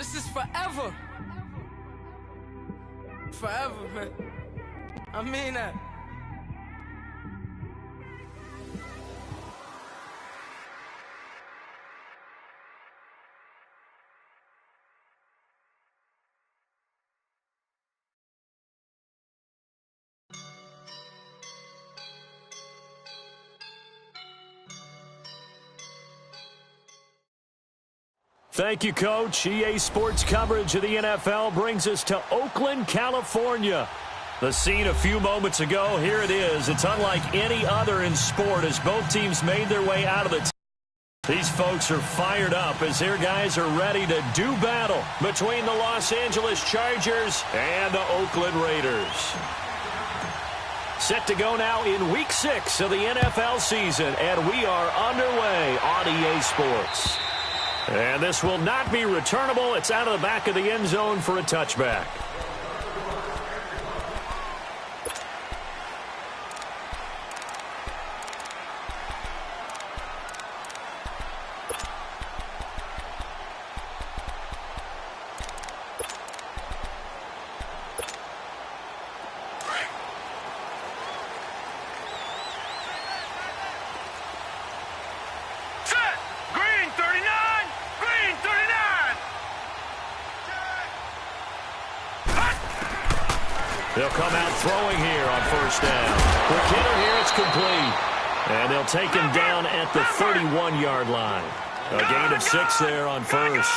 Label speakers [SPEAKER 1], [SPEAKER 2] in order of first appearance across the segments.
[SPEAKER 1] This is forever. Forever, man. I mean that.
[SPEAKER 2] Thank you, Coach. EA Sports coverage of the NFL brings us to Oakland, California. The scene a few moments ago, here it is. It's unlike any other in sport as both teams made their way out of the These folks are fired up as their guys are ready to do battle between the Los Angeles Chargers and the Oakland Raiders. Set to go now in Week 6 of the NFL season, and we are underway on EA Sports. And this will not be returnable. It's out of the back of the end zone for a touchback. They'll come out throwing here on first down. Quick hitter here, it's complete. And they'll take him down at the 31-yard line. A gain of 6 there on first.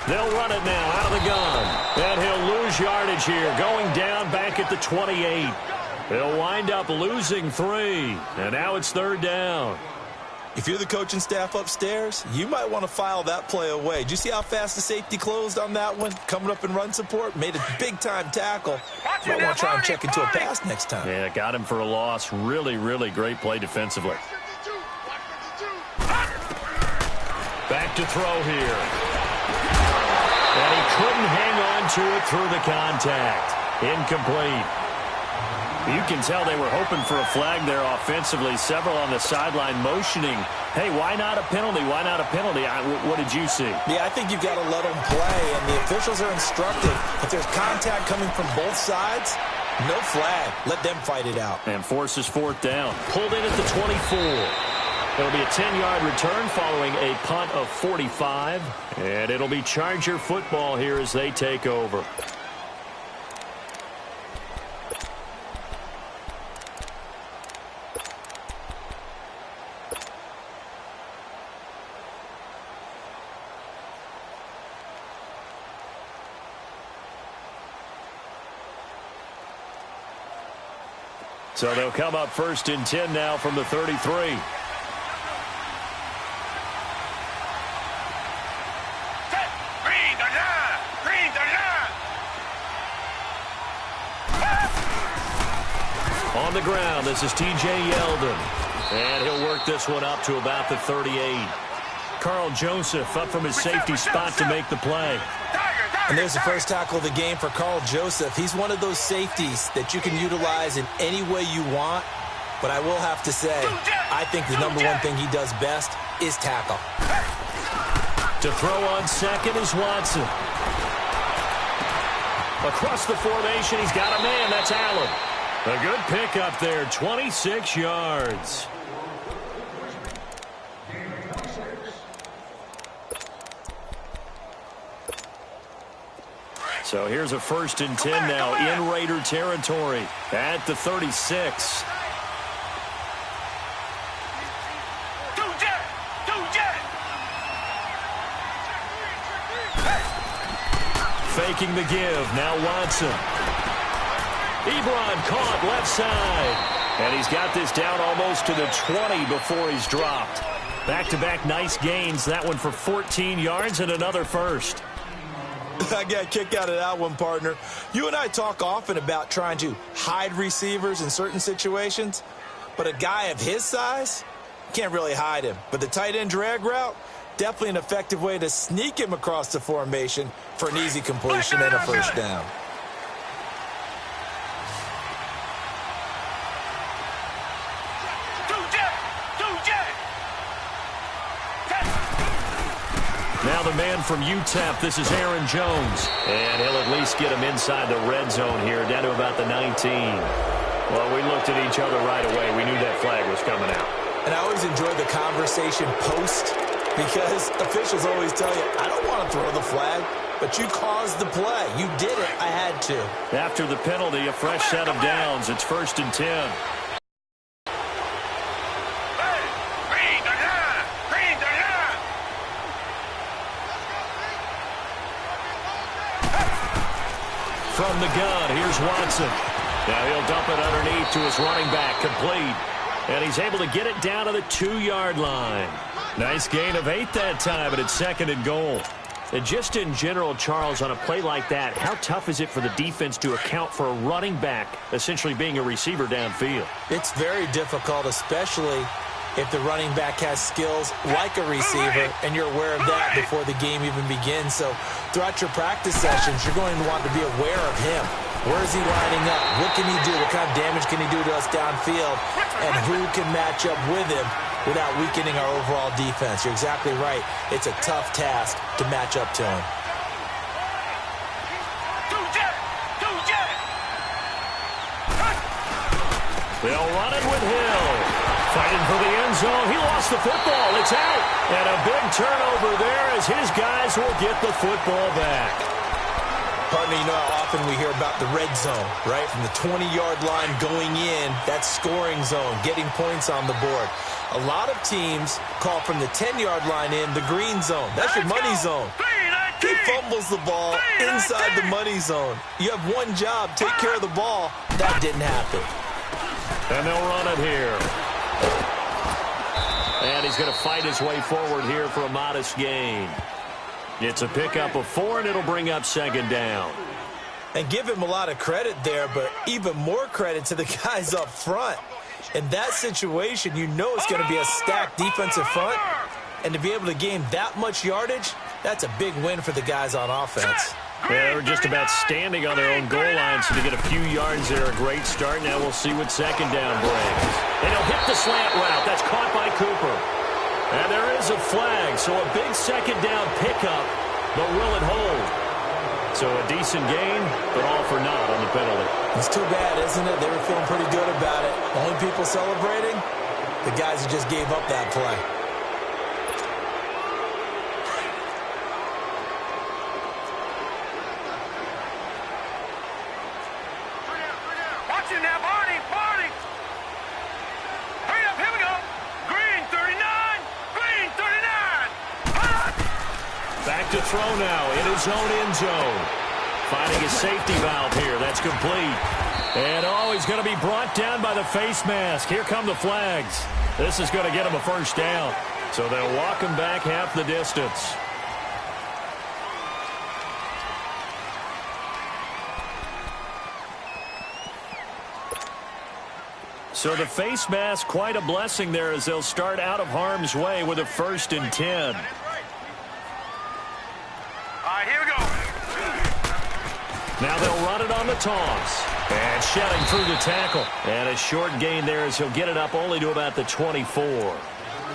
[SPEAKER 2] They'll run it now out of the gun. And he'll lose yardage here, going down back at the 28. He'll wind up losing 3. And now it's third down.
[SPEAKER 3] If you're the coaching staff upstairs, you might want to file that play away. Did you see how fast the safety closed on that one? Coming up in run support, made a big-time tackle. You might want to try and check into a pass next time.
[SPEAKER 2] Yeah, got him for a loss. Really, really great play defensively. Back to throw here. And he couldn't hang on to it through the contact. Incomplete. You can tell they were hoping for a flag there offensively. Several on the sideline motioning, hey, why not a penalty? Why not a penalty? What did you see?
[SPEAKER 3] Yeah, I think you've got to let them play, and the officials are instructed. If there's contact coming from both sides, no flag. Let them fight it out.
[SPEAKER 2] And forces fourth down. Pulled in at the 24. It'll be a 10-yard return following a punt of 45. And it'll be Charger football here as they take over. So they'll come up first and 10 now from the 33. On the ground, this is T.J. Yeldon. And he'll work this one up to about the 38. Carl Joseph up from his safety spot to make the play.
[SPEAKER 3] And there's the first tackle of the game for Carl Joseph. He's one of those safeties that you can utilize in any way you want. But I will have to say, I think the number one thing he does best is tackle.
[SPEAKER 2] To throw on second is Watson. Across the formation, he's got a man. That's Allen. A good pickup there, 26 yards. So here's a first and 10 now in Raider territory at the 36. Faking the give. Now Watson. Ebron caught left side. And he's got this down almost to the 20 before he's dropped. Back-to-back nice gains. That one for 14 yards and another first.
[SPEAKER 3] I got a kick out of that one, partner. You and I talk often about trying to hide receivers in certain situations, but a guy of his size, can't really hide him. But the tight end drag route, definitely an effective way to sneak him across the formation for an easy completion and a first down.
[SPEAKER 2] Now the man from UTEP, this is Aaron Jones. And he'll at least get him inside the red zone here, down to about the 19. Well, we looked at each other right away. We knew that flag was coming out.
[SPEAKER 3] And I always enjoy the conversation post, because officials always tell you, I don't want to throw the flag, but you caused the play. You did it. I had to.
[SPEAKER 2] After the penalty, a fresh set of downs. It's 1st and 10. From the gun, here's Watson. Now he'll dump it underneath to his running back, complete. And he's able to get it down to the 2-yard line. Nice gain of 8 that time, but it's 2nd and goal. And just in general, Charles, on a play like that, how tough is it for the defense to account for a running back essentially being a receiver downfield?
[SPEAKER 3] It's very difficult, especially if the running back has skills like a receiver, and you're aware of that before the game even begins. So throughout your practice sessions, you're going to want to be aware of him. Where is he lining up? What can he do? What kind of damage can he do to us downfield? And who can match up with him without weakening our overall defense? You're exactly right. It's a tough task to match up to him.
[SPEAKER 2] They'll run it with Hill. Fighting for the end zone. He lost the football. It's out. And a big turnover there as his guys will get the football back.
[SPEAKER 3] Partner, you know how often we hear about the red zone, right? From the 20-yard line going in, that's scoring zone, getting points on the board. A lot of teams call from the 10-yard line in the green zone. That's your money zone. He fumbles the ball inside the money zone. You have one job, take care of the ball. That didn't happen.
[SPEAKER 2] And they'll run it here. And he's going to fight his way forward here for a modest gain. It's a pickup of 4, and it'll bring up 2nd down.
[SPEAKER 3] And give him a lot of credit there, but even more credit to the guys up front. In that situation, you know it's going to be a stacked defensive front. And to be able to gain that much yardage, that's a big win for the guys on offense.
[SPEAKER 2] Yeah, they're just about standing on their own goal line, so to get a few yards there, a great start. Now we'll see what 2nd down brings. And he'll hit the slant route. That's caught by Cooper. And there is a flag, so a big 2nd down pickup, but will it hold? So a decent gain, but all for naught on the penalty.
[SPEAKER 3] It's too bad, isn't it? They were feeling pretty good about it. Only people celebrating, the guys who just gave up that play.
[SPEAKER 2] Back to throw now in his own end zone. Finding his safety valve here. That's complete. And he's going to be brought down by the face mask. Here come the flags. This is going to get him a 1st down. So they'll walk him back half the distance. So the face mask, quite a blessing there as they'll start out of harm's way with a 1st and 10. Now they'll run it on the toss. And shedding through the tackle. And a short gain there as he'll get it up only to about the 24.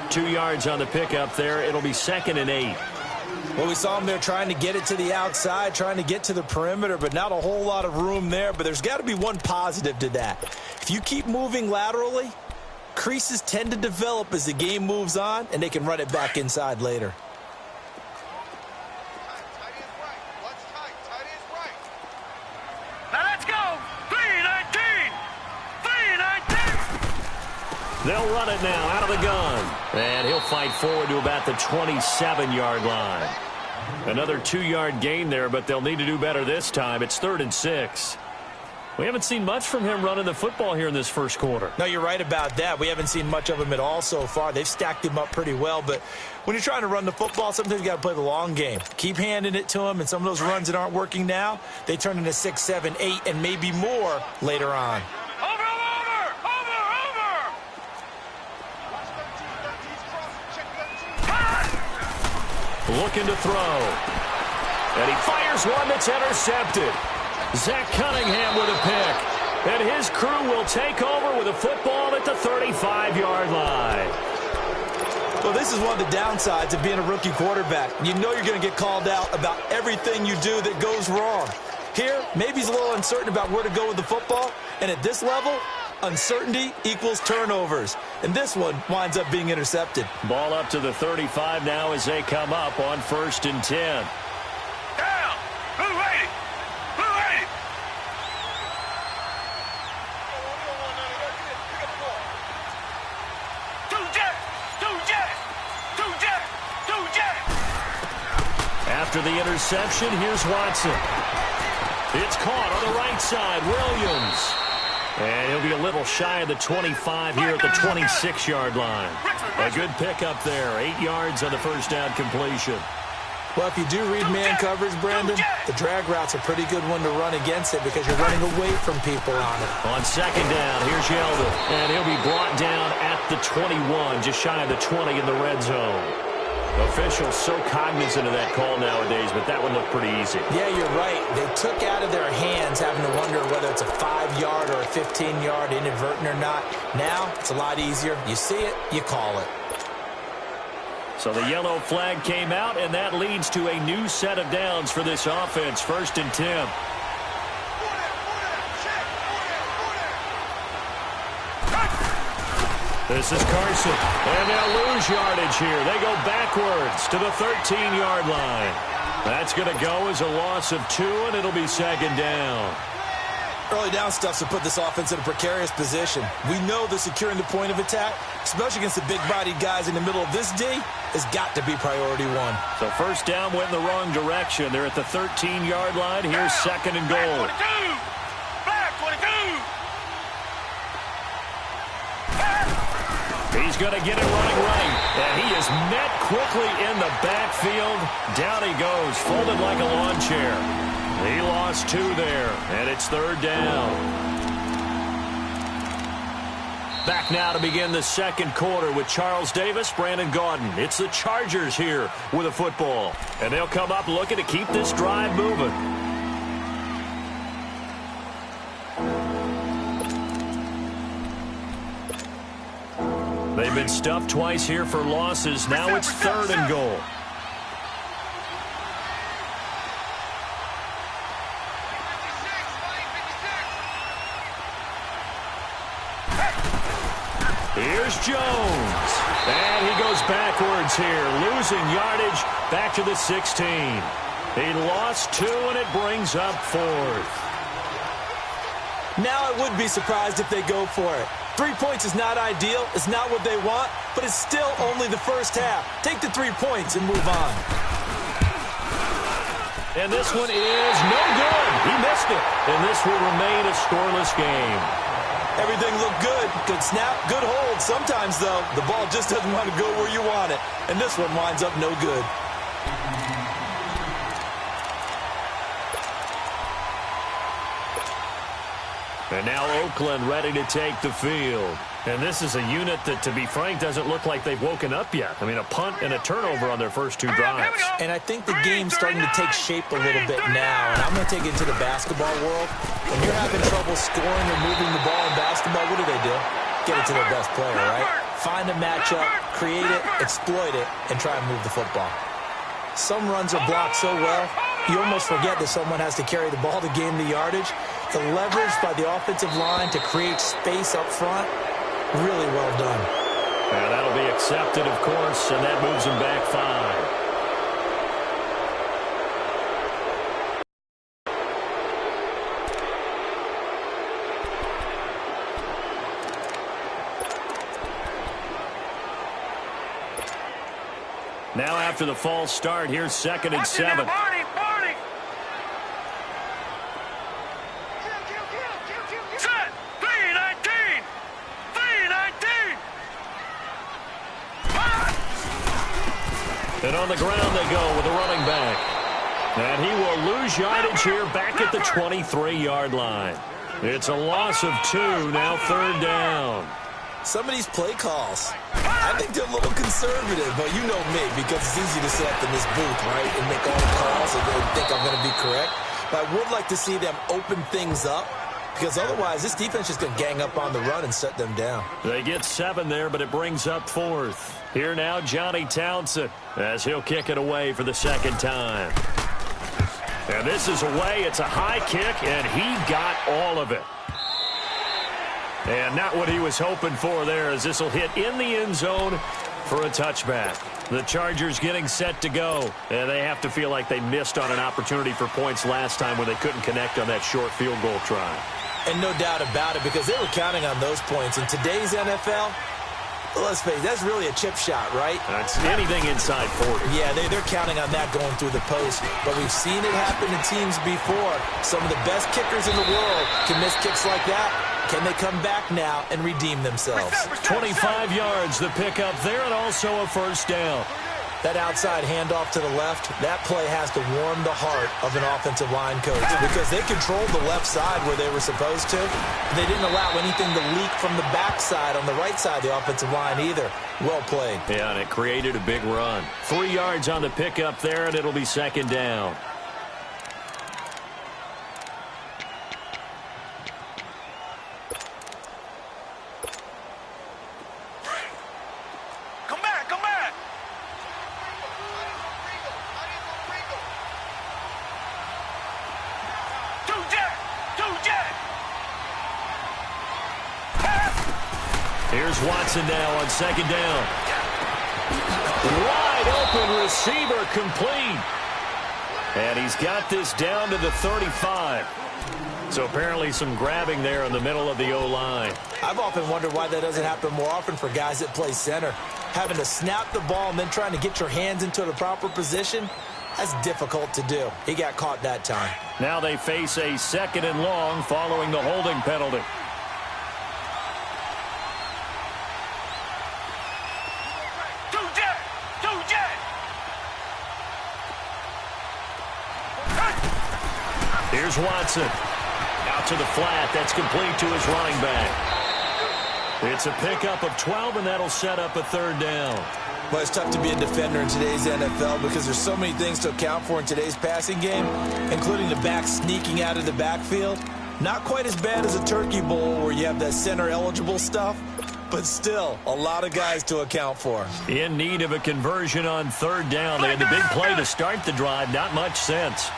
[SPEAKER 2] 2 yards on the pickup there. It'll be 2nd and 8.
[SPEAKER 3] Well, we saw him there trying to get it to the outside, trying to get to the perimeter, but not a whole lot of room there. But there's got to be one positive to that. If you keep moving laterally, creases tend to develop as the game moves on, and they can run it back inside later.
[SPEAKER 2] They'll run it now out of the gun. And he'll fight forward to about the 27-yard line. Another 2-yard gain there, but they'll need to do better this time. It's 3rd and 6. We haven't seen much from him running the football here in this first quarter.
[SPEAKER 3] No, you're right about that. We haven't seen much of him at all so far. They've stacked him up pretty well, but when you're trying to run the football, sometimes you got to play the long game. Keep handing it to him, and some of those runs that aren't working now, they turn into 6, 7, 8, and maybe more later on.
[SPEAKER 2] Looking to throw. And he fires one that's intercepted. Zach Cunningham with a pick. And his crew will take over with a football at the 35-yard line.
[SPEAKER 3] Well, this is one of the downsides of being a rookie quarterback. You know you're going to get called out about everything you do that goes wrong. Here, maybe he's a little uncertain about where to go with the football, and at this level, uncertainty equals turnovers. And this one winds up being intercepted.
[SPEAKER 2] Ball up to the 35 now as they come up on 1st and 10.
[SPEAKER 4] Down! Who ready? Who ready? Two jets! Two jets! Two jets! Two jets!
[SPEAKER 2] After the interception, here's Watson. It's caught on the right side. Williams. And he'll be a little shy of the 25 here at the 26-yard line. A good pickup there. 8 yards on the first down completion.
[SPEAKER 3] Well, if you do read man coverage, Brandon, the drag route's a pretty good one to run against it because you're running away from people on it.
[SPEAKER 2] On 2nd down, here's Yeldon. And he'll be brought down at the 21, just shy of the 20 in the red zone. Officials so cognizant of that call nowadays, but that one looked pretty easy.
[SPEAKER 3] Yeah, you're right. They took out of their hands having to wonder whether it's a 5-yard or a 15-yard inadvertent or not. Now, it's a lot easier. You see it, you call it.
[SPEAKER 2] So the yellow flag came out, and that leads to a new set of downs for this offense. 1st and 10. This is Carson, and they'll lose yardage here. They go backwards to the 13-yard line. That's going to go as a loss of 2, and it'll be 2nd down.
[SPEAKER 3] Early down stuff's to put this offense in a precarious position. We know that securing the point of attack, especially against the big-bodied guys in the middle of this D, has got to be priority 1.
[SPEAKER 2] So 1st down went in the wrong direction. They're at the 13-yard line. Here's 2nd and goal.
[SPEAKER 4] Back 22!
[SPEAKER 2] He's going to get it running right. And he is met quickly in the backfield. Down he goes, folded like a lawn chair. He lost 2 there, and it's 3rd down. Back now to begin the 2nd quarter with Charles Davis, Brandon Gaudin. It's the Chargers here with a football. And they'll come up looking to keep this drive moving. They've been stuffed twice here for losses. Now it's 3rd and goal. Here's Jones. And he goes backwards here, losing yardage back to the 16. He lost 2, and it brings up 4th.
[SPEAKER 3] Now I wouldn't be surprised if they go for it. 3 points is not ideal. It's not what they want, but it's still only the first half. Take the 3 points and move on.
[SPEAKER 2] And this one is no good. He missed it. And this will remain a scoreless game.
[SPEAKER 3] Everything looked good. Good snap, good hold. Sometimes, though, the ball just doesn't want to go where you want it. And this one winds up no good.
[SPEAKER 2] And now Oakland ready to take the field. And this is a unit that, to be frank, doesn't look like they've woken up yet. I mean, a punt and a turnover on their first 2 drives.
[SPEAKER 3] And I think the game's starting to take shape a little bit now. And I'm going to take it into the basketball world. When you're having trouble scoring or moving the ball in basketball, what do? Get it to their best player, right? Find a matchup, create it, exploit it, and try and move the football. Some runs are blocked so well, you almost forget that someone has to carry the ball to gain the yardage. The leverage by the offensive line to create space up front, really well done.
[SPEAKER 2] And that'll be accepted, of course, and that moves him back 5. Now after the false start, here's 2nd and 7.
[SPEAKER 4] Set! 3-19! 3-19!
[SPEAKER 2] And on the ground they go with the running back. And he will lose yardage here back at the 23-yard line. It's a loss of 2, now 3rd down.
[SPEAKER 3] Some of these play calls, I think they're a little conservative, but you know me, because it's easy to sit up in this booth, right, and make all the calls and then think I'm going to be correct. But I would like to see them open things up because otherwise this defense is going to gang up on the run and shut them down.
[SPEAKER 2] They get 7 there, but it brings up 4th. Here now, Johnny Townsend, as he'll kick it away for the second time. And this is away. It's a high kick, and he got all of it. And not what he was hoping for there, as this will hit in the end zone for a touchback. The Chargers getting set to go, and they have to feel like they missed on an opportunity for points last time when they couldn't connect on that short field goal try.
[SPEAKER 3] And no doubt about it, because they were counting on those points. In today's NFL, let's face it, that's really a chip shot, right?
[SPEAKER 2] That's anything inside 40.
[SPEAKER 3] Yeah, they're counting on that going through the post. But we've seen it happen to teams before. Some of the best kickers in the world can miss kicks like that. Can they come back now and redeem themselves?
[SPEAKER 2] 25 yards, the pickup there, and also a first down.
[SPEAKER 3] That outside handoff to the left, that play has to warm the heart of an offensive line coach because they controlled the left side where they were supposed to. They didn't allow anything to leak from the backside on the right side of the offensive line either. Well played.
[SPEAKER 2] Yeah, and it created a big run. 3 yards on the pickup there, and it'll be second down. Here's Watson now on second down. Wide open receiver complete. And he's got this down to the 35. So apparently some grabbing there in the middle of the O-line.
[SPEAKER 3] I've often wondered why that doesn't happen more often for guys that play center. Having to snap the ball and then trying to get your hands into the proper position, that's difficult to do. He got caught that time.
[SPEAKER 2] Now they face a 2nd and long following the holding penalty. Here's Watson. Out to the flat. That's complete to his running back. It's a pickup of 12, and that'll set up a 3rd down.
[SPEAKER 3] Well, it's tough to be a defender in today's NFL because there's so many things to account for in today's passing game, including the back sneaking out of the backfield. Not quite as bad as a turkey bowl where you have that center-eligible stuff, but still a lot of guys to account for.
[SPEAKER 2] In need of a conversion on 3rd down. They had the big play to start the drive. Not much sense.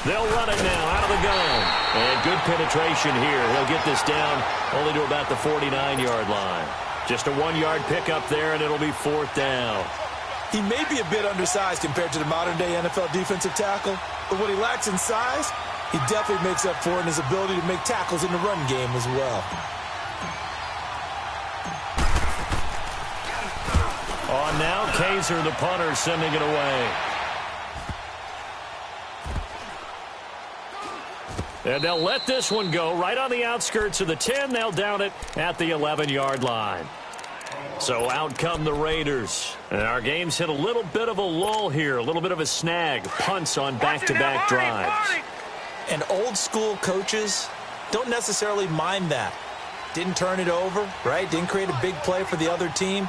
[SPEAKER 2] They'll run it now out of the gun. And good penetration here. He'll get this down only to about the 49-yard line. Just a 1-yard pickup there, and it'll be 4th down.
[SPEAKER 3] He may be a bit undersized compared to the modern-day NFL defensive tackle, but what he lacks in size, he definitely makes up for it in his ability to make tackles in the run game as well.
[SPEAKER 2] On now, Kaiser, the punter, sending it away. And they'll let this one go right on the outskirts of the 10. They'll down it at the 11-yard line. So out come the Raiders. And our game's hit a little bit of a lull here, a little bit of a snag. Punts on back-to-back drives.
[SPEAKER 3] And old-school coaches don't necessarily mind that. Didn't turn it over, right? Didn't create a big play for the other team.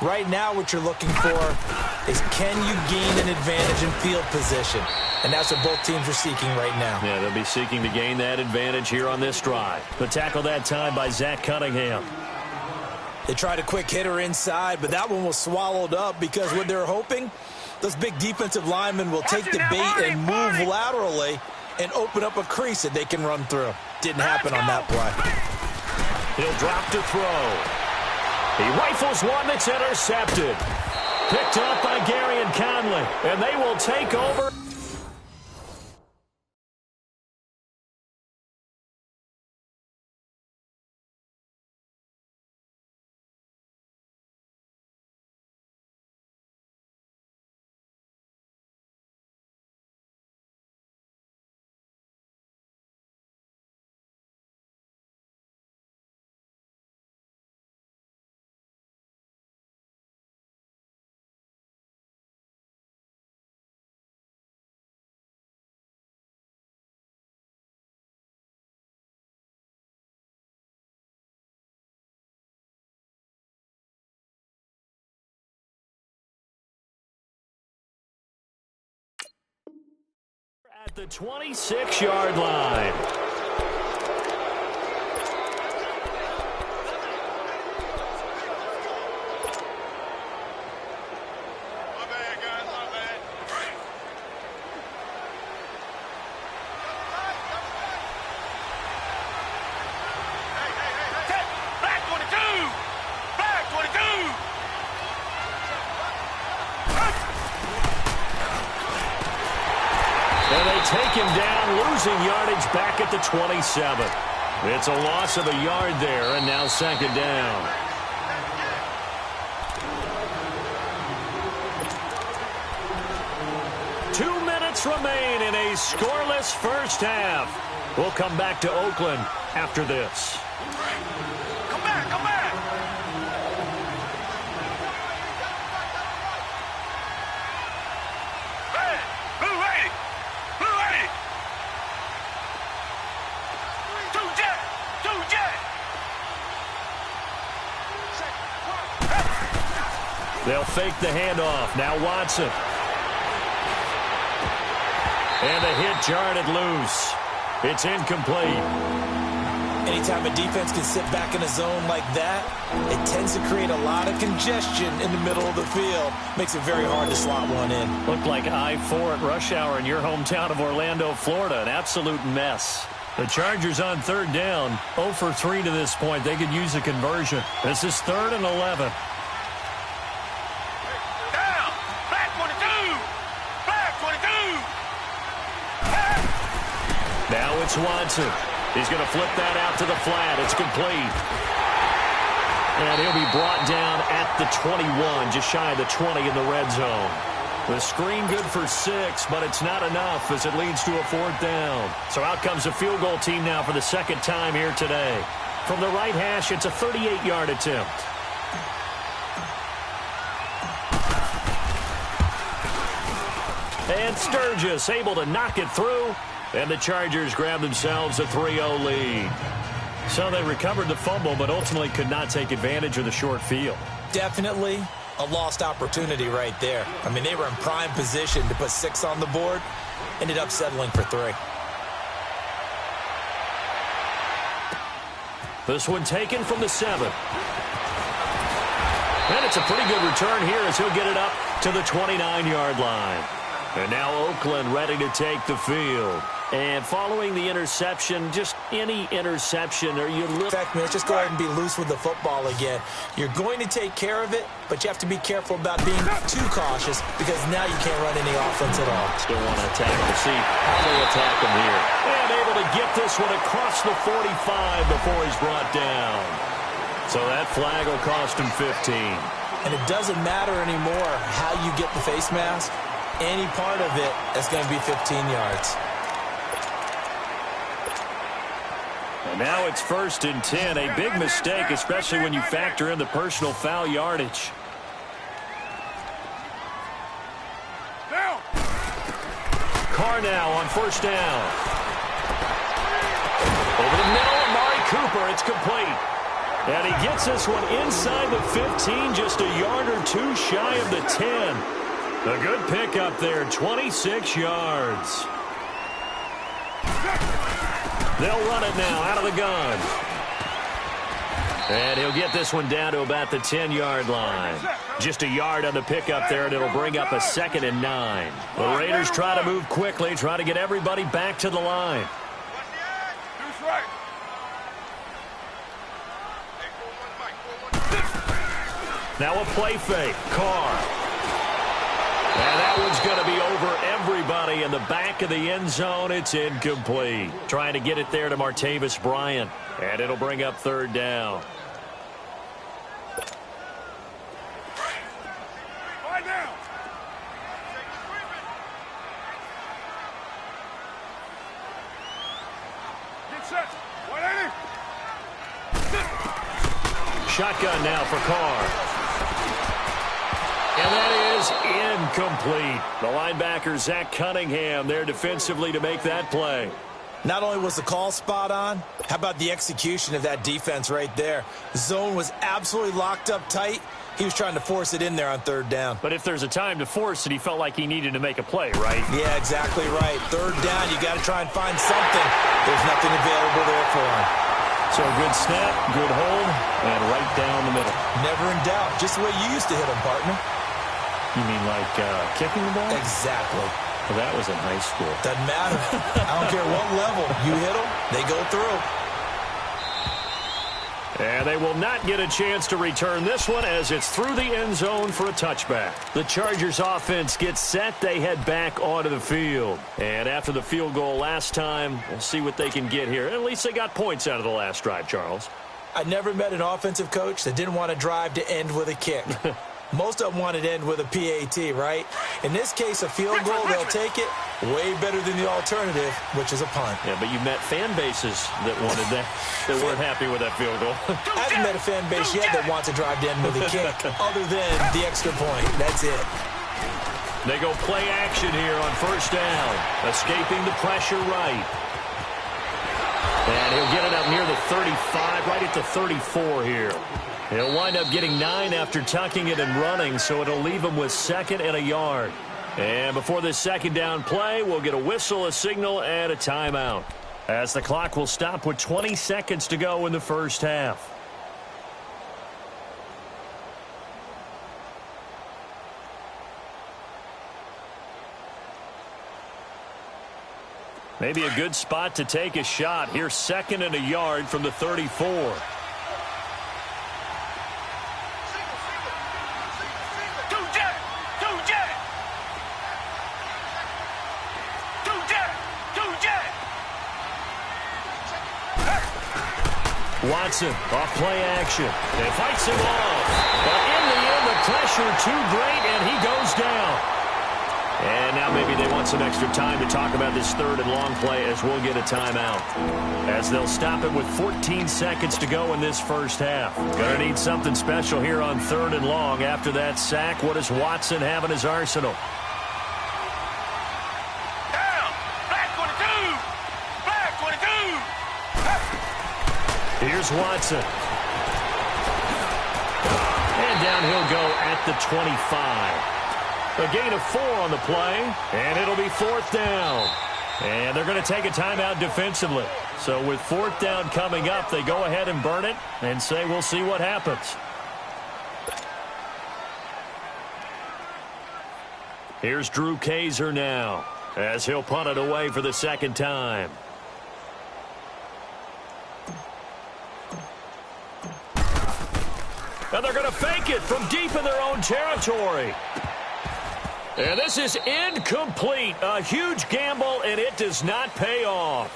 [SPEAKER 3] Right now what you're looking for is can you gain an advantage in field position? And that's what both teams are seeking right now.
[SPEAKER 2] Yeah, they'll be seeking to gain that advantage here on this drive. The tackle that time by Zach Cunningham.
[SPEAKER 3] They tried a quick hitter inside, but that one was swallowed up because what they're hoping, those big defensive linemen will take the bait and move laterally and open up a crease that they can run through. Didn't happen on that play.
[SPEAKER 2] He'll drop to throw. He rifles one that's intercepted. Picked up by Gary and Conley, and they will take over. the 26-yard line. Take him down, losing yardage back at the 27. It's a loss of a yard there, and now second down. Two minutes remain in a scoreless first half. We'll come back to Oakland after this.
[SPEAKER 4] Come back, come back. Red, blue ready. Blue ready. Two jet.
[SPEAKER 2] They'll fake the handoff. Now Watson. And the hit jarred loose. It's incomplete.
[SPEAKER 3] Anytime a defense can sit back in a zone like that, it tends to create a lot of congestion in the middle of the field. Makes it very hard to slot one in.
[SPEAKER 2] Looked like I-4 at rush hour in your hometown of Orlando, Florida. An absolute mess. The Chargers on third down. 0 for 3 to this point. They could use a conversion. This is 3rd and 11.
[SPEAKER 4] Down. Back 22. Back 22.
[SPEAKER 2] Now it's Watson. He's going to flip that out to the flat. It's complete. And he'll be brought down at the 21, just shy of the 20 in the red zone. The screen good for 6, but it's not enough as it leads to a 4th down. So out comes a field goal team now for the second time here today. From the right hash, it's a 38-yard attempt. And Sturgis able to knock it through. And the Chargers grab themselves a 3-0 lead. So they recovered the fumble, but ultimately could not take advantage of the short field.
[SPEAKER 3] Definitely a lost opportunity right there. I mean, they were in prime position to put 6 on the board. Ended up settling for 3.
[SPEAKER 2] This one taken from the 7. And it's a pretty good return here as he'll get it up to the 29-yard line. And now Oakland ready to take the field. And following the interception, just any interception, or you look.
[SPEAKER 3] In fact, man, just go ahead and be loose with the football again. You're going to take care of it, but you have to be careful about being too cautious because now you can't run any offense at all.
[SPEAKER 2] Still want to attack the seat. How they attack him here. And able to get this one across the 45 before he's brought down. So that flag will cost him 15.
[SPEAKER 3] And it doesn't matter anymore how you get the face mask. Any part of it is going to be 15 yards.
[SPEAKER 2] And now it's 1st and 10. A big mistake, especially when you factor in the personal foul yardage.
[SPEAKER 4] Down.
[SPEAKER 2] Carr now on 1st down. Over the middle, Amari Cooper. It's complete. And he gets this one inside the 15, just a yard or 2 shy of the 10. A good pickup there, 26 yards. They'll run it now out of the gun. And he'll get this one down to about the 10-yard line. Just a yard on the pickup there, and it'll bring up a 2nd and 9. The Raiders try to move quickly, try to get everybody back to the line. Now a play fake. Carr. And that one's going to be over everybody in the back of the end zone. It's incomplete. Trying to get it there to Martavis Bryant. And it'll bring up 3rd down. Shotgun now for Carr. And that is incomplete. The linebacker, Zach Cunningham, there defensively to make that play.
[SPEAKER 3] Not only was the call spot on, how about the execution of that defense right there? The zone was absolutely locked up tight. He was trying to force it in there on third down.
[SPEAKER 2] But if there's a time to force it, he felt like he needed to make a play, right?
[SPEAKER 3] Yeah, exactly right. Third down, you got to try and find something. There's nothing available there for him.
[SPEAKER 2] So a good snap, good hold, and right down the middle.
[SPEAKER 3] Never in doubt. Just the way you used to hit him, partner.
[SPEAKER 2] You mean like kicking the ball?
[SPEAKER 3] Exactly.
[SPEAKER 2] Well, that was in high school.
[SPEAKER 3] Doesn't matter. I don't care what level. You hit them, they go through.
[SPEAKER 2] And they will not get a chance to return this one as it's through the end zone for a touchback. The Chargers offense gets set. They head back onto the field. And after the field goal last time, we'll see what they can get here. At least they got points out of the last drive, Charles.
[SPEAKER 3] I never met an offensive coach that didn't want to drive to end with a kick. Most of them wanted to end with a PAT, right? In this case, a field goal, they'll take it. Way better than the alternative, which is a punt.
[SPEAKER 2] Yeah, but you met fan bases that wanted that, that weren't happy with that field goal.
[SPEAKER 3] I haven't met a fan base yet that wants to drive to end with a kick, other than the extra point. That's it.
[SPEAKER 2] They go play action here on first down. Escaping the pressure right. And he'll get it up near the 35, right at the 34 here. He'll wind up getting 9 after tucking it and running, so it'll leave him with 2nd and a yard. And before this second down play, we'll get a whistle, a signal, and a timeout, as the clock will stop with 20 seconds to go in the first half. Maybe a good spot to take a shot. Here's 2nd and a yard from the 34. Watson off play action. They fights him off. But in the end, the pressure too great, and he goes down. And now maybe they want some extra time to talk about this 3rd and long play as we'll get a timeout. As they'll stop it with 14 seconds to go in this first half. Gonna need something special here on 3rd and long. After that sack, what does Watson have in his arsenal? Here's Watson. And down he'll go at the 25. A gain of 4 on the play, and it'll be 4th down. And they're going to take a timeout defensively. So with 4th down coming up, they go ahead and burn it and say we'll see what happens. Here's Drew Kaiser now as he'll punt it away for the 2nd time. And they're going to fake it from deep in their own territory. And this is incomplete. A huge gamble, and it does not pay off.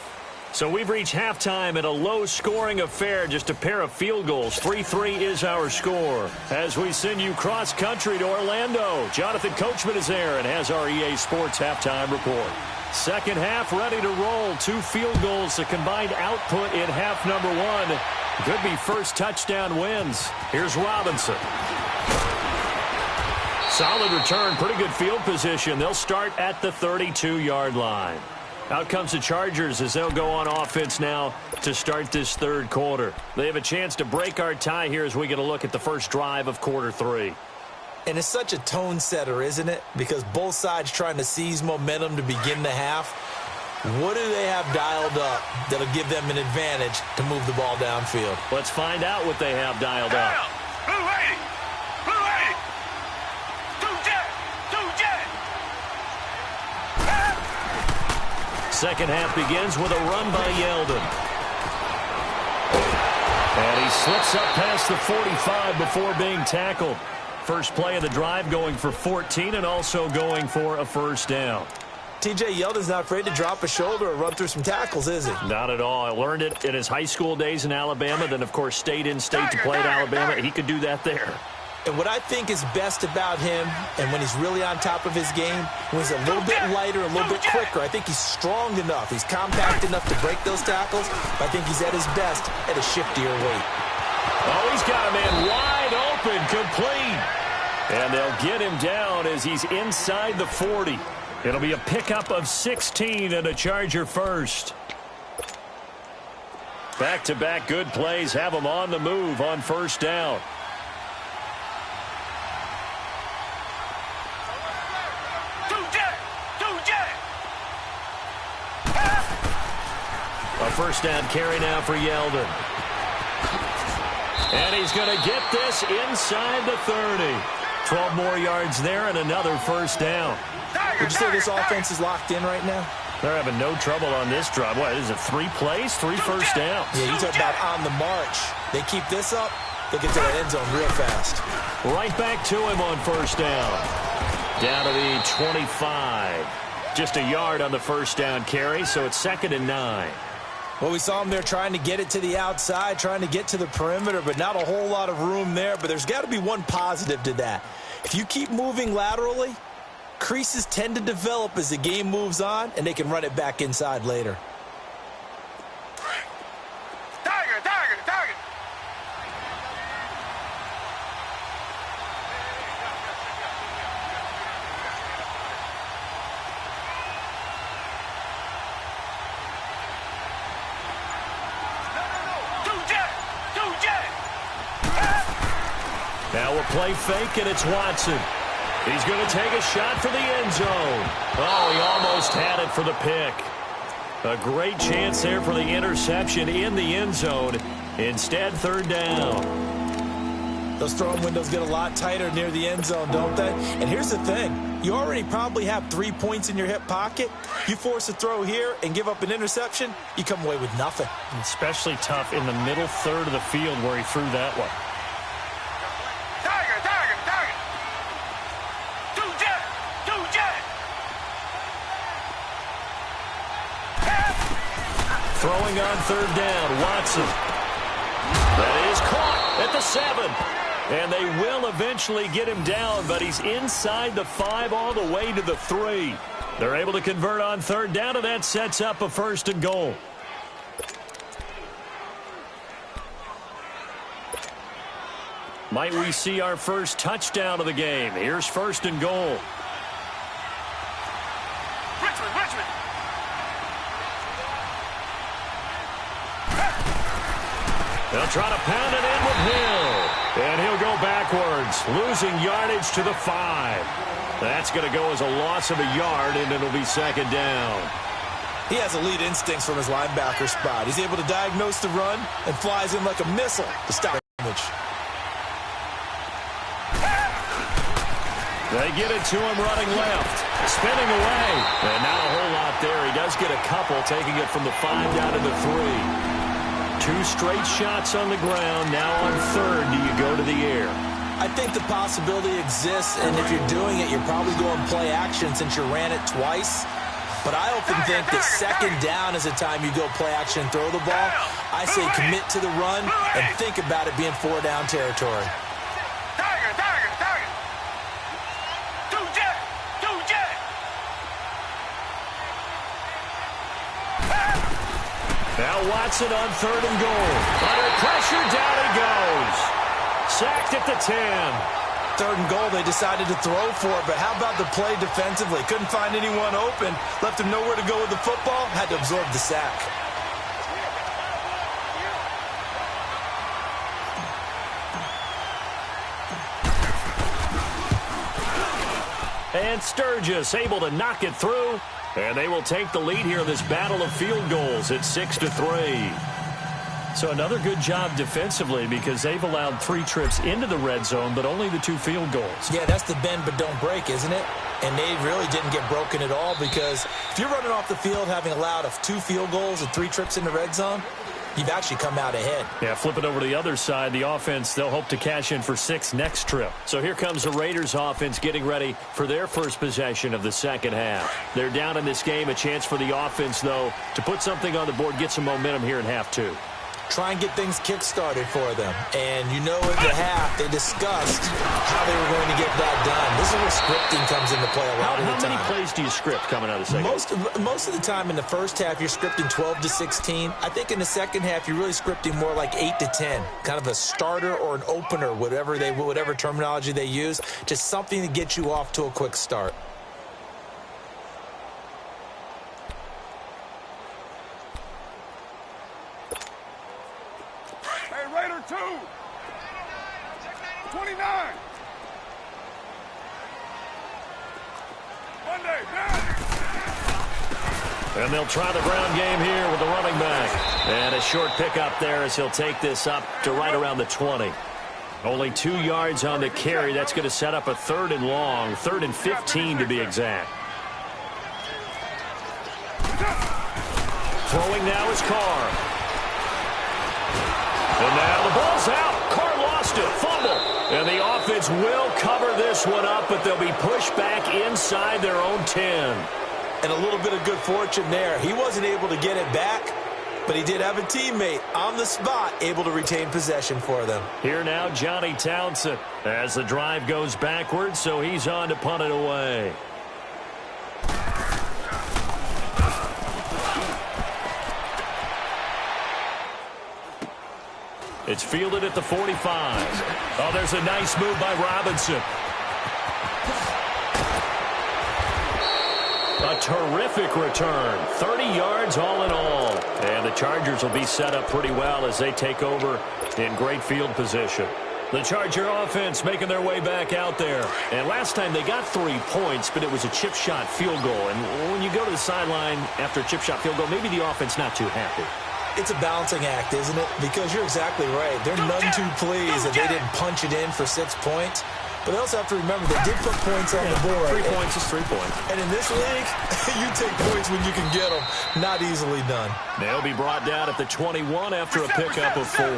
[SPEAKER 2] So we've reached halftime in a low-scoring affair, just a pair of field goals. 3-3 is our score. As we send you cross-country to Orlando, Jonathan Coachman is there and has our EA Sports halftime report. Second half ready to roll. 2 field goals, the combined output in half number 1. Could be first touchdown wins. Here's Robinson. Solid return, pretty good field position. They'll start at the 32-yard line. Out comes the Chargers as they'll go on offense now to start this 3rd quarter. They have a chance to break our tie here as we get a look at the first drive of quarter 3.
[SPEAKER 3] And it's such a tone setter, isn't it? Because both sides trying to seize momentum to begin the half. What do they have dialed up that'll give them an advantage to move the ball downfield?
[SPEAKER 2] Let's find out what they have dialed up.
[SPEAKER 4] Blue 80! Blue 80! 2 jet! 2 jet!
[SPEAKER 2] Second half begins with a run by Yeldon. And he slips up past the 45 before being tackled. First play of the drive going for 14 and also going for a first down.
[SPEAKER 3] T.J. Yeldon's not afraid to drop a shoulder or run through some tackles, is he?
[SPEAKER 2] Not at all. I learned it in his high school days in Alabama, then, of course, stayed in state to play at Alabama. He could do that there.
[SPEAKER 3] And what I think is best about him, and when he's really on top of his game, when he's a little bit lighter, a little bit quicker, I think he's strong enough. He's compact enough to break those tackles, but I think he's at his best at a shiftier weight.
[SPEAKER 2] Oh, he's got a man wide open, complete. And they'll get him down as he's inside the 40. It'll be a pickup of 16 and a Charger first. Back-to-back good plays have them on the move on first down. A first down carry now for Yeldon. And he's going to get this inside the 30. 12 more yards there and another first down.
[SPEAKER 3] Would you say this offense is locked in right now?
[SPEAKER 2] They're having no trouble on this drive. What is it, 3 plays, 3 first downs?
[SPEAKER 3] Yeah, you talk about on the march. They keep this up, they get to that end zone real fast.
[SPEAKER 2] Right back to him on first down. Down to the 25. Just a yard on the first down carry, so it's 2nd and 9.
[SPEAKER 3] Well, we saw him there trying to get it to the outside, trying to get to the perimeter, but not a whole lot of room there. But there's got to be one positive to that. If you keep moving laterally, creases tend to develop as the game moves on, and they can run it back inside later.
[SPEAKER 4] Target.
[SPEAKER 2] Now we'll play fake, and it's Watson. He's going to take a shot for the end zone. Oh, he almost had it for the pick. A great chance there for the interception in the end zone. Instead, 3rd down.
[SPEAKER 3] Those throwing windows get a lot tighter near the end zone, don't they? And here's the thing. You already probably have 3 points in your hip pocket. You force a throw here and give up an interception, you come away with nothing.
[SPEAKER 2] Especially tough in the middle third of the field where he threw that one. Throwing on 3rd down, Watson. That is caught at the 7. And they will eventually get him down, but he's inside the 5 all the way to the 3. They're able to convert on 3rd down, and that sets up a 1st and goal. Might we see our first touchdown of the game? Here's 1st and goal.
[SPEAKER 4] Richmond.
[SPEAKER 2] They'll try to pound it in with Hill. And he'll go backwards, losing yardage to the 5. That's going to go as a loss of a yard, and it'll be 2nd down.
[SPEAKER 3] He has elite instincts from his linebacker spot. He's able to diagnose the run and flies in like a missile to stop damage.
[SPEAKER 2] They get it to him running left. Spinning away. And not a whole lot there. He does get a couple, taking it from the 5 down to the 3. 2 straight shots on the ground. Now on 3rd, do you go to the air?
[SPEAKER 3] I think the possibility exists, and if you're doing it, you're probably going play action since you ran it twice. But I often think that 2nd down is the time you go play action and throw the ball. I say commit to the run and think about it being 4-down territory.
[SPEAKER 2] Now Watson on 3rd and goal. Under pressure, down he goes. Sacked at the 10.
[SPEAKER 3] 3rd and goal, they decided to throw for it, but how about the play defensively? Couldn't find anyone open, left him nowhere to go with the football, had to absorb the sack.
[SPEAKER 2] And Sturgis able to knock it through. And they will take the lead here in this battle of field goals at 6-3. So another good job defensively because they've allowed 3 trips into the red zone, but only the 2 field goals.
[SPEAKER 3] Yeah, that's the bend but don't break, isn't it? And they really didn't get broken at all because if you're running off the field having allowed 2 field goals and 3 trips in the red zone, you've actually come out ahead.
[SPEAKER 2] Yeah, flip it over to the other side. The offense, they'll hope to cash in for 6 next trip. So here comes the Raiders offense getting ready for their first possession of the second half. They're down in this game. A chance for the offense, though, to put something on the board, get some momentum here in half 2.
[SPEAKER 3] Try and get things kick-started for them. And you know at the half, they discussed how they were going to get that done. This is where scripting comes into play a lot of the time.
[SPEAKER 2] How many plays do you script coming out of the second?
[SPEAKER 3] Most of the time in the first half, you're scripting 12 to 16. I think in the second half, you're really scripting more like 8 to 10. Kind of a starter or an opener, whatever terminology they use. Just something to get you off to a quick start.
[SPEAKER 4] Okay, Raider 2. 29. Monday, down.
[SPEAKER 2] And they'll try the ground game here with the running back. And a short pickup there as he'll take this up to right around the 20. Only 2 yards on the carry. That's going to set up a 3rd and long, 3rd and 15 to be exact. Throwing now is Carr. And now the ball's out. Carr lost it. Fumble. And the offense will cover this one up, but they'll be pushed back inside their own 10.
[SPEAKER 3] And a little bit of good fortune there. He wasn't able to get it back, but he did have a teammate on the spot able to retain possession for them.
[SPEAKER 2] Here now, Johnny Townsend, as the drive goes backwards, so he's on to punt it away. It's fielded at the 45. Oh, there's a nice move by Robinson. A terrific return. 30 yards all in all. And the Chargers will be set up pretty well as they take over in great field position. The Charger offense making their way back out there. And last time they got 3 points, but it was a chip shot field goal. And when you go to the sideline after a chip shot field goal, maybe the offense not too happy.
[SPEAKER 3] It's a balancing act, isn't it? Because you're exactly right. They're none too pleased that they didn't punch it in for 6 points. But they also have to remember they did put points on the board.
[SPEAKER 2] 3 points is 3 points.
[SPEAKER 3] And in this league, you take points when you can get them. Not easily done.
[SPEAKER 2] They'll be brought down at the 21 after a pickup of 4.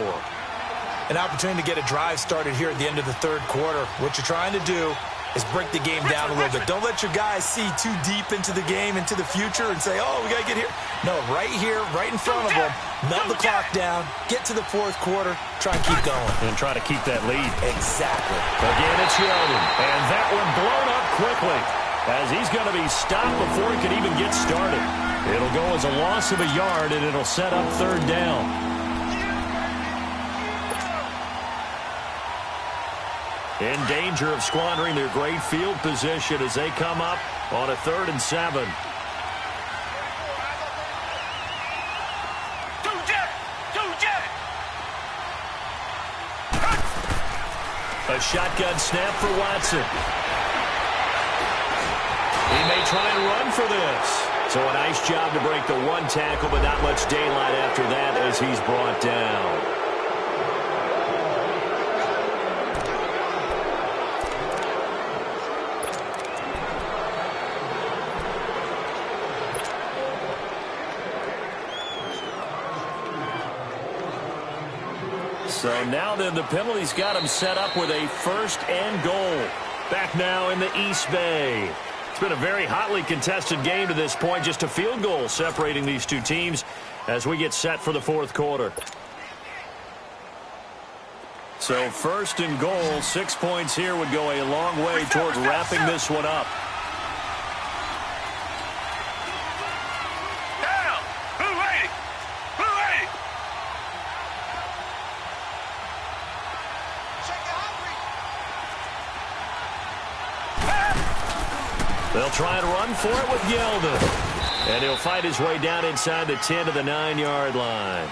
[SPEAKER 3] An opportunity to get a drive started here at the end of the 3rd quarter. What you're trying to do is break the game down a little bit. Don't let your guys see too deep into the game, into the future, and say, oh, we got to get here. No, right here, right in front of them. Melt the clock down, get to the 4th quarter, try and keep going.
[SPEAKER 2] And try to keep that lead.
[SPEAKER 3] Exactly.
[SPEAKER 2] Again, it's Yeldon. And that one blown up quickly as he's going to be stopped before he can even get started. It'll go as a loss of a yard, and it'll set up 3rd down. In danger of squandering their great field position as they come up on a 3rd and 7. A shotgun snap for Watson. He may try and run for this. So a nice job to break the 1 tackle, but not much daylight after that as he's brought down. So now then the penalty's got him set up with a 1st and goal. Back now in the East Bay. It's been a very hotly contested game to this point. Just a field goal separating these two teams as we get set for the 4th quarter. So 1st and goal, 6 points here would go a long way toward wrapping this one up. They'll try and run for it with Yeldon. And he'll fight his way down inside the 10 to the 9-yard line.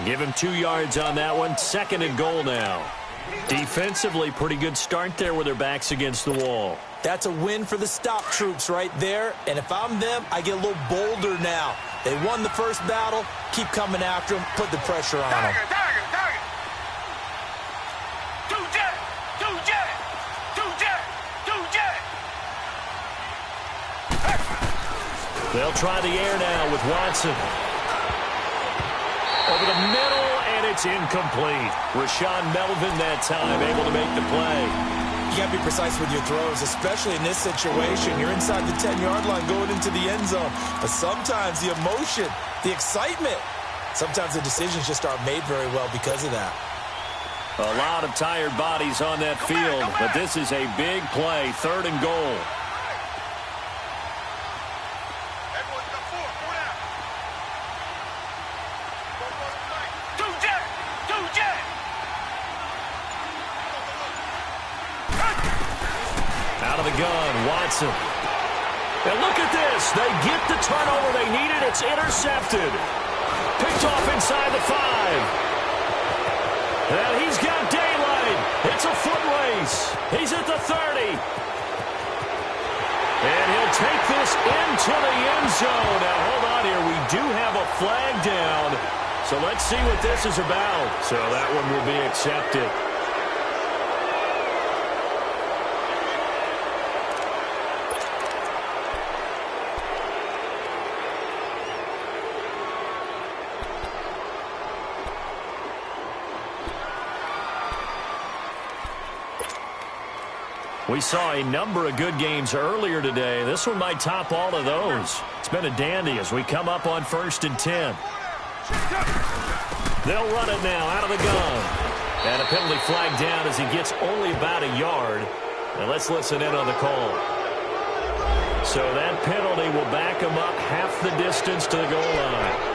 [SPEAKER 2] Give him 2 yards on that one. 2nd and goal now. Defensively, pretty good start there with their backs against the wall.
[SPEAKER 3] That's a win for the stop troops right there. And if I'm them, I get a little bolder now. They won the first battle. Keep coming after them. Put the pressure on them.
[SPEAKER 2] They'll try the air now with Watson. Over the middle, and it's incomplete. Rashawn Melvin that time able to make the play.
[SPEAKER 3] You got to be precise with your throws, especially in this situation. You're inside the 10-yard line going into the end zone. But sometimes the emotion, the excitement, sometimes the decisions just aren't made very well because of that.
[SPEAKER 2] A lot of tired bodies on that field, but this is a big play. 3rd and goal. Out of the gun, Watson. And look at this. They get the turnover they needed. It's intercepted. Picked off inside the 5. And he's got daylight. It's a foot race. He's at the 30. And he'll take this into the end zone. Now, hold on here. We do have a flag down. So let's see what this is about. So that one will be accepted. We saw a number of good games earlier today. This one might top all of those. It's been a dandy as we come up on 1st and 10. They'll run it now out of the gun. And a penalty flag down as he gets only about a yard. And let's listen in on the call. So that penalty will back him up half the distance to the goal line.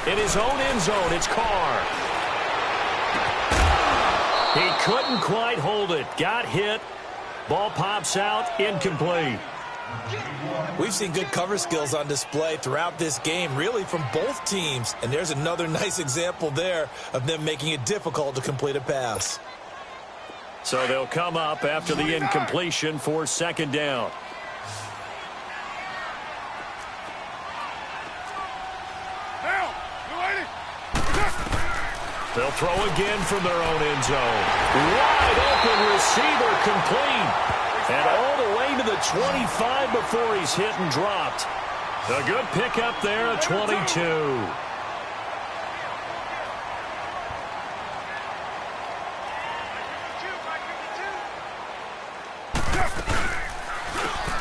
[SPEAKER 2] In his own end zone, it's Carr. He couldn't quite hold it. Got hit. Ball pops out. Incomplete.
[SPEAKER 3] We've seen good cover skills on display throughout this game, really from both teams. And there's another nice example there of them making it difficult to complete a pass.
[SPEAKER 2] So they'll come up after the incompletion for 2nd down. They'll throw again from their own end zone. Wide open receiver complete. And all the way to the 25 before he's hit and dropped. A good pickup there at 22.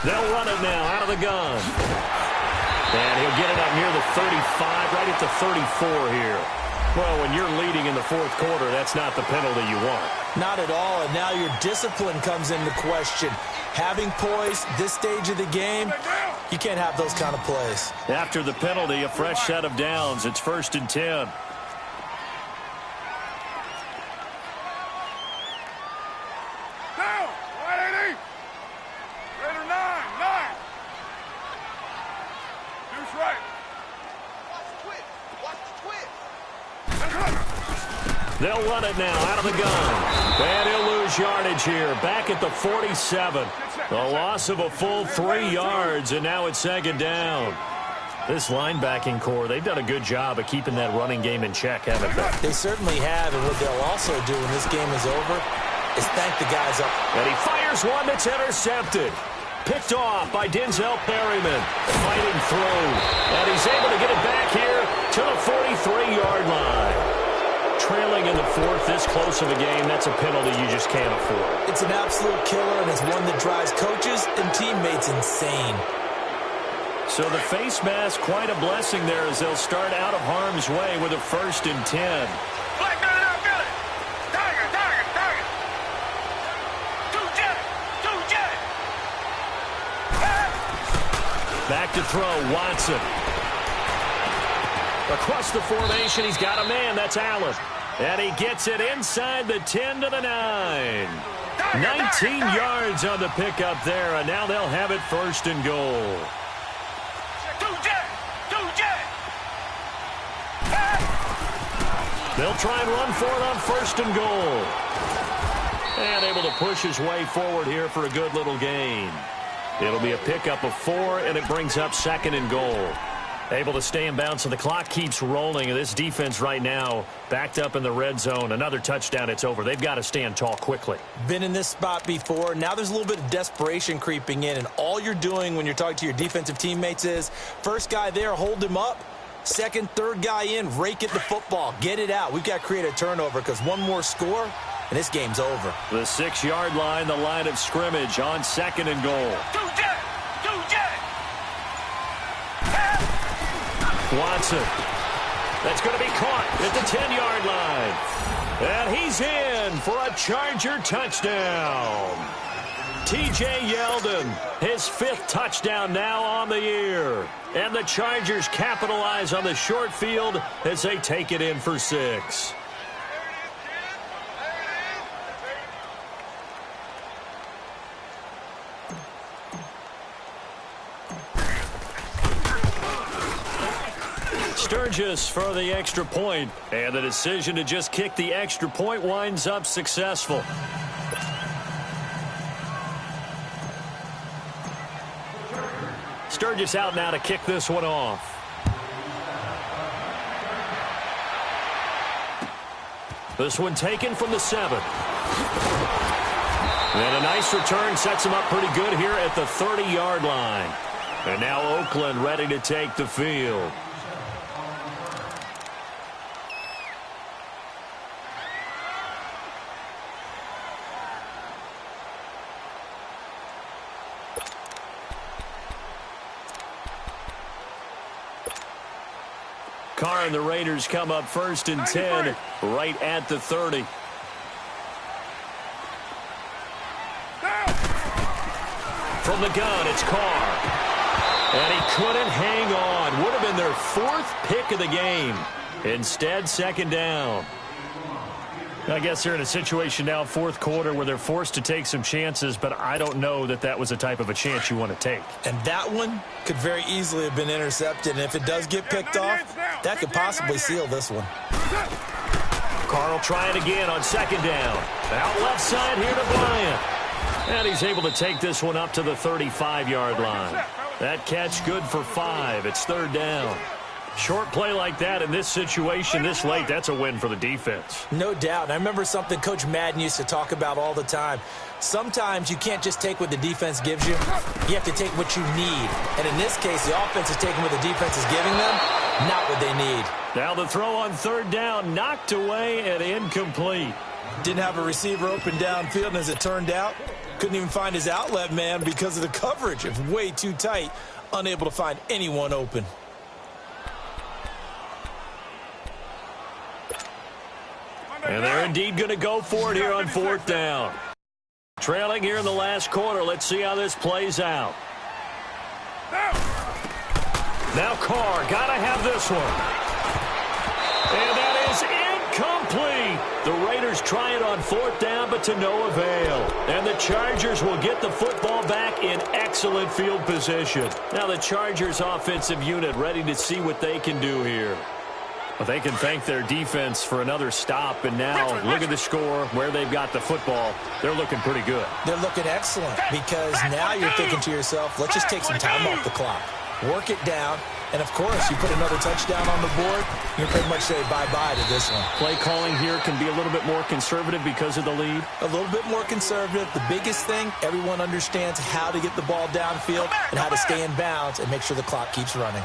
[SPEAKER 2] They'll run it now out of the gun. And he'll get it up near the 35, right at the 34 here. Well, when you're leading in the 4th quarter, that's not the penalty you want.
[SPEAKER 3] Not at all, and now your discipline comes into question. Having poise this stage of the game, you can't have those kind of plays.
[SPEAKER 2] After the penalty, a fresh set of downs. It's 1st and 10.
[SPEAKER 4] Down! 180! Raider 9! Deuce right. Watch the twist.
[SPEAKER 2] They'll run it now out of the gun. And he'll lose yardage here. Back at the 47. The loss of a full 3 yards, and now it's 2nd down. This linebacking core, they've done a good job of keeping that running game in check, haven't they?
[SPEAKER 3] They certainly have, and what they'll also do when this game is over is thank the guys up.
[SPEAKER 2] And he fires one that's intercepted. Picked off by Denzel Perryman. Fighting through. And he's able to get it back here to the 43-yard line. Trailing in the 4th, this close of a game, that's a penalty you just can't afford.
[SPEAKER 3] It's an absolute killer, and it's one that drives coaches and teammates insane.
[SPEAKER 2] So the face mask, quite a blessing there as they'll start out of harm's way with a 1st and 10.
[SPEAKER 4] Black gun outfield. Target. Two jet.
[SPEAKER 2] Back to throw, Watson. Across the formation, he's got a man. That's Allen. And he gets it inside the 10 to the 9. 19 yards on the pickup there, and now they'll have it 1st and goal.
[SPEAKER 4] Two jet.
[SPEAKER 2] They'll try and run for it on 1st and goal. And able to push his way forward here for a good little gain. It'll be a pickup of 4, and it brings up 2nd and goal. Able to stay in bounds, so the clock keeps rolling. And this defense right now backed up in the red zone. Another touchdown, it's over. They've got to stand tall quickly.
[SPEAKER 3] Been in this spot before. Now there's a little bit of desperation creeping in. And all you're doing when you're talking to your defensive teammates is, first guy there, hold him up. Second, third guy in, rake at the football. Get it out. We've got to create a turnover because one more score, and this game's over.
[SPEAKER 2] The 6-yard line, the line of scrimmage on 2nd and goal.
[SPEAKER 4] Two jet.
[SPEAKER 2] Watson. That's going to be caught at the 10-yard line. And he's in for a Charger touchdown. T.J. Yeldon, his 5th touchdown now on the year. And the Chargers capitalize on the short field as they take it in for 6. Burgess for the extra point, and the decision to just kick the extra point winds up successful. Sturgis out now to kick this one off. This one taken from the 7. And a nice return sets him up pretty good here at the 30-yard line. And now Oakland ready to take the field. Carr and the Raiders come up 1st and 10 right at the 30. From the gun, it's Carr. And he couldn't hang on. Would have been their 4th pick of the game. Instead, 2nd down. I guess they're in a situation now, 4th quarter, where they're forced to take some chances, but I don't know that that was the type of a chance you want to take.
[SPEAKER 3] And that one could very easily have been intercepted, and if it does get picked off, that could possibly seal this one.
[SPEAKER 2] Carr will try it again on 2nd down. Out left side here to Bryant. And he's able to take this one up to the 35-yard line. That catch good for 5. It's 3rd down. Short play like that in this situation this late, that's a win for the defense.
[SPEAKER 3] No doubt. And I remember something Coach Madden used to talk about all the time. Sometimes you can't just take what the defense gives you. You have to take what you need. And in this case, the offense is taking what the defense is giving them, not what they need.
[SPEAKER 2] Now the throw on 3rd down, knocked away and incomplete.
[SPEAKER 3] Didn't have a receiver open downfield, and as it turned out, couldn't even find his outlet man because of the coverage. It's way too tight, unable to find anyone open.
[SPEAKER 2] And they're indeed going to go for it here on 4th down. Trailing here in the last quarter. Let's see how this plays out. Now Carr, got to have this one. And that is incomplete. The Raiders try it on 4th down, but to no avail. And the Chargers will get the football back in excellent field position. Now the Chargers offensive unit ready to see what they can do here. Well, they can thank their defense for another stop, and now look at the score, where they've got the football. They're looking pretty good.
[SPEAKER 3] They're looking excellent because now you're thinking to yourself, let's just take some time off the clock. Work it down, and of course, you put another touchdown on the board, you pretty much say bye-bye to this one.
[SPEAKER 2] Play calling here can be a little bit more conservative because of the lead.
[SPEAKER 3] A little bit more conservative. The biggest thing, everyone understands how to get the ball downfield and how to stay in bounds and make sure the clock keeps running.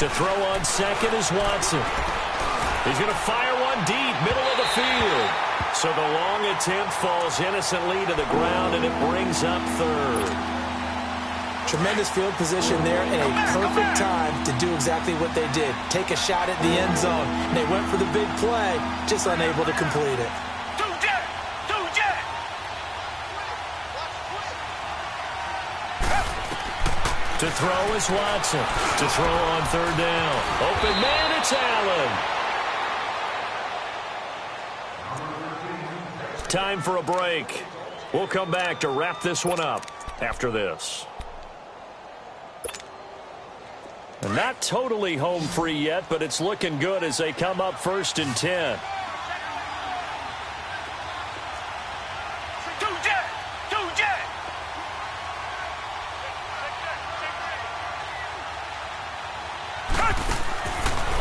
[SPEAKER 2] To throw on 2nd is Watson. He's going to fire one deep, middle of the field. So the long attempt falls innocently to the ground, and it brings up 3rd.
[SPEAKER 3] Tremendous field position there and a perfect time to do exactly what they did. Take a shot at the end zone. And they went for the big play, just unable to complete it.
[SPEAKER 2] To throw is Watson. To throw on 3rd down. Open man, it's Allen. Time for a break. We'll come back to wrap this one up after this. And not totally home free yet, but it's looking good as they come up 1st and 10.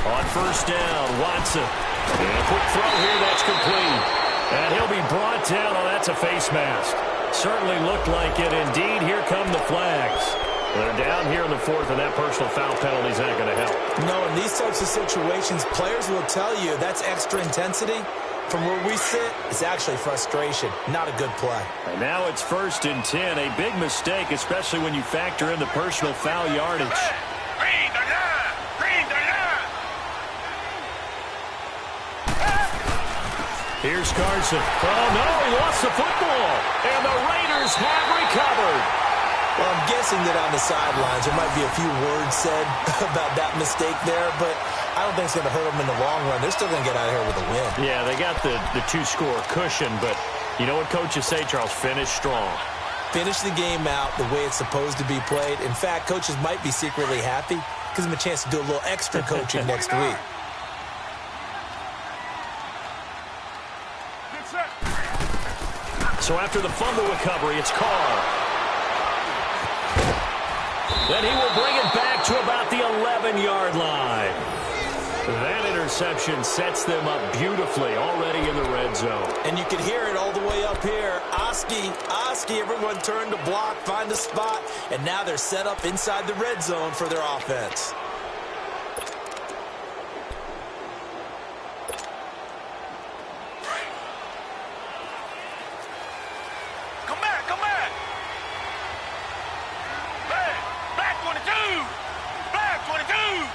[SPEAKER 2] On 1st down, Watson. And a quick throw here, that's complete. And he'll be brought down. Oh, that's a face mask. Certainly looked like it. Indeed, here come the flags. They're down here in the 4th, and that personal foul penalty is not going to help.
[SPEAKER 3] No, in these types of situations, players will tell you that's extra intensity. From where we sit, it's actually frustration. Not a good play.
[SPEAKER 2] And now it's 1st and 10. A big mistake, especially when you factor in the personal foul yardage. Here's Carson. Oh, no, he lost the football. And the Raiders have recovered.
[SPEAKER 3] Well, I'm guessing that on the sidelines there might be a few words said about that mistake there, but I don't think it's going to hurt them in the long run. They're still going to get out of here with a win.
[SPEAKER 2] Yeah, they got the 2-score cushion, but you know what coaches say, Charles? Finish strong.
[SPEAKER 3] finish the game out the way it's supposed to be played. In fact, coaches might be secretly happy. Gives them a chance to do a little extra coaching next week.
[SPEAKER 2] So after the fumble recovery, it's Carr. Then he will bring it back to about the 11-yard line. That interception sets them up beautifully already in the red zone.
[SPEAKER 3] And you can hear it all the way up here. Oski, everyone turned to block, find a spot, and now they're set up inside the red zone for their offense.
[SPEAKER 4] Come back, come back. Hey, back 22. Back 22.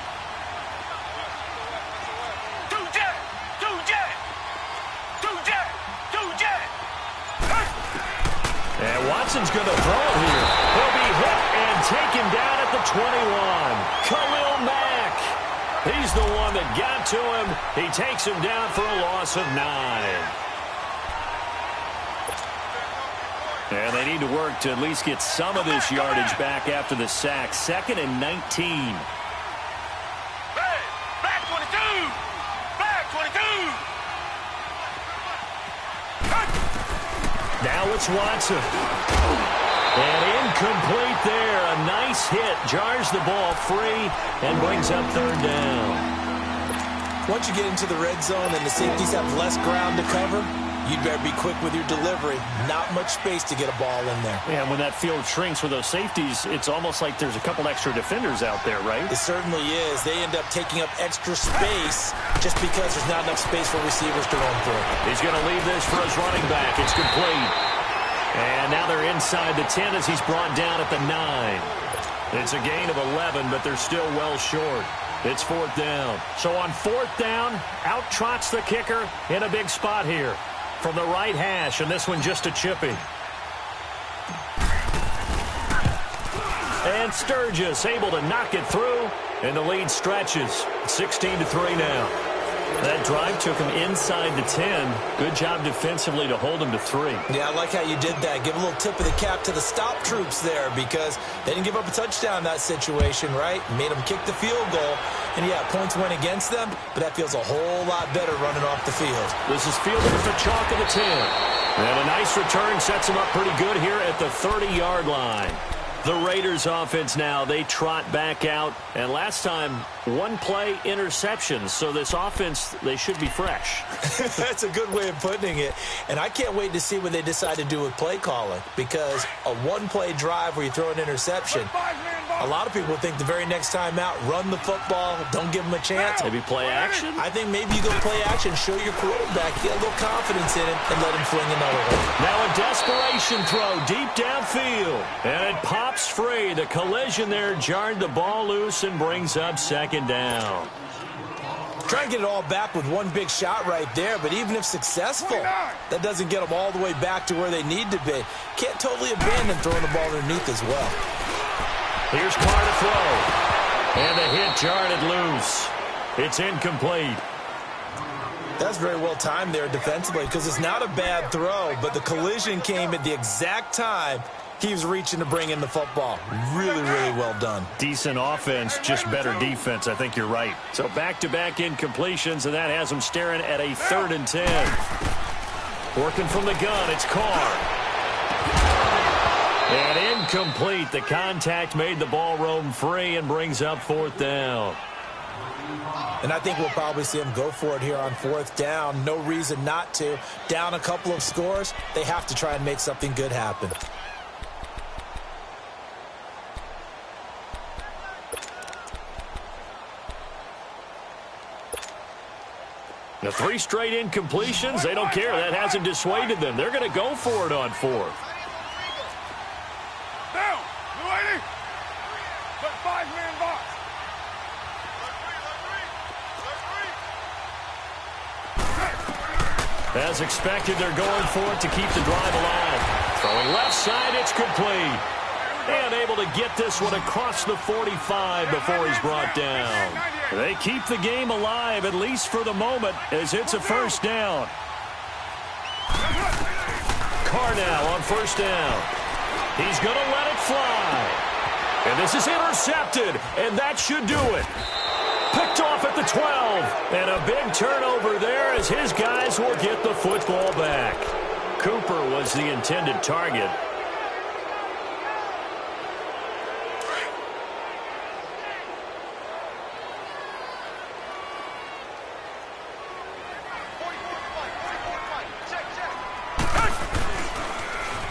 [SPEAKER 2] And Watson's going to throw it here. He'll be hit and taken down at the 21. Khalil Mack. He's the one that got to him. He takes him down for a loss of 9. And they need to work to at least get some of this yardage back after the sack. 2nd and 19.
[SPEAKER 4] Hey, back 22. Back 22.
[SPEAKER 2] Now it's Watson. And incomplete there. A nice hit. Jars the ball free and brings up 3rd down.
[SPEAKER 3] Once you get into the red zone and the safeties have less ground to cover, you'd better be quick with your delivery. Not much space to get a ball in there.
[SPEAKER 2] Yeah, and when that field shrinks with those safeties, it's almost like there's a couple extra defenders out there, right?
[SPEAKER 3] It certainly is. They end up taking up extra space just because there's not enough space for receivers to run through.
[SPEAKER 2] He's going to leave this for his running back. It's complete. And now they're inside the 10 as he's brought down at the 9. It's a gain of 11, but they're still well short. It's 4th down. So on 4th down, out trots the kicker in a big spot here from the right hash, and this one just a chippy. And Sturgis able to knock it through, and the lead stretches. 16-3 now. That drive took him inside the 10. Good job defensively to hold him to 3.
[SPEAKER 3] Yeah, I like how you did that. Give a little tip of the cap to the stop troops there because they didn't give up a touchdown in that situation, right? Made them kick the field goal. And, yeah, points went against them, but that feels a whole lot better running off the field.
[SPEAKER 2] This is fielded at the chalk of the 10. And a nice return sets him up pretty good here at the 30-yard line. The Raiders offense now, they trot back out. And last time, 1-play interceptions. So this offense, they should be fresh.
[SPEAKER 3] That's a good way of putting it. And I can't wait to see what they decide to do with play calling. Because a 1-play drive where you throw an interception, a lot of people think the very next time out, run the football, don't give them a chance.
[SPEAKER 2] Maybe play action?
[SPEAKER 3] I think maybe you go play action, show your quarterback, get a little confidence in him, and let him fling another one.
[SPEAKER 2] Now a desperation throw deep downfield. And it pops free. The collision there jarred the ball loose and brings up 2nd down.
[SPEAKER 3] Try and get it all back with one big shot right there, but even if successful, that doesn't get them all the way back to where they need to be. Can't totally abandon throwing the ball underneath as well.
[SPEAKER 2] Here's Carr to throw. And the hit jarred it loose. It's incomplete.
[SPEAKER 3] That's very well timed there defensively because it's not a bad throw, but the collision came at the exact time he was reaching to bring in the football. Really, really well done.
[SPEAKER 2] Decent offense, just better defense. I think you're right. So back-to-back incompletions, and that has them staring at a 3rd and 10. Working from the gun, it's Carr. And incomplete. The contact made the ball roam free and brings up 4th down.
[SPEAKER 3] And I think we'll probably see him go for it here on 4th down. No reason not to. Down a couple of scores, they have to try and make something good happen.
[SPEAKER 2] The 3 straight incompletions, they don't care. That hasn't dissuaded them. They're going to go for it on 4th.
[SPEAKER 4] Down. You ready? Put 5-man box.
[SPEAKER 2] As expected, they're going for it to keep the drive alive. Throwing left side, it's complete. And able to get this one across the 45 before he's brought down. They keep the game alive, at least for the moment, as it's a 1st down. Carr now on 1st down. He's going to let it fly. And this is intercepted, and that should do it. Picked off at the 12, and a big turnover there as his guys will get the football back. Cooper was the intended target.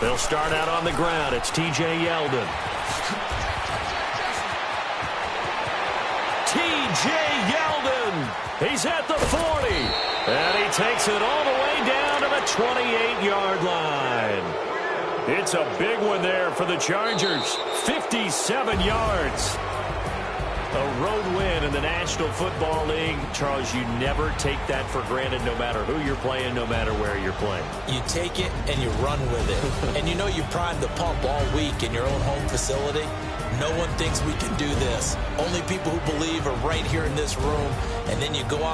[SPEAKER 2] They'll start out on the ground. It's T.J. Yeldon. T.J. Yeldon. He's at the 40. And he takes it all the way down to the 28-yard line. It's a big one there for the Chargers. 57 yards. A road win in the National Football League. Charles, you never take that for granted no matter who you're playing, no matter where you're playing.
[SPEAKER 3] You take it and you run with it. And you know you primed the pump all week in your own home facility. No one thinks we can do this. Only people who believe are right here in this room. And then you go out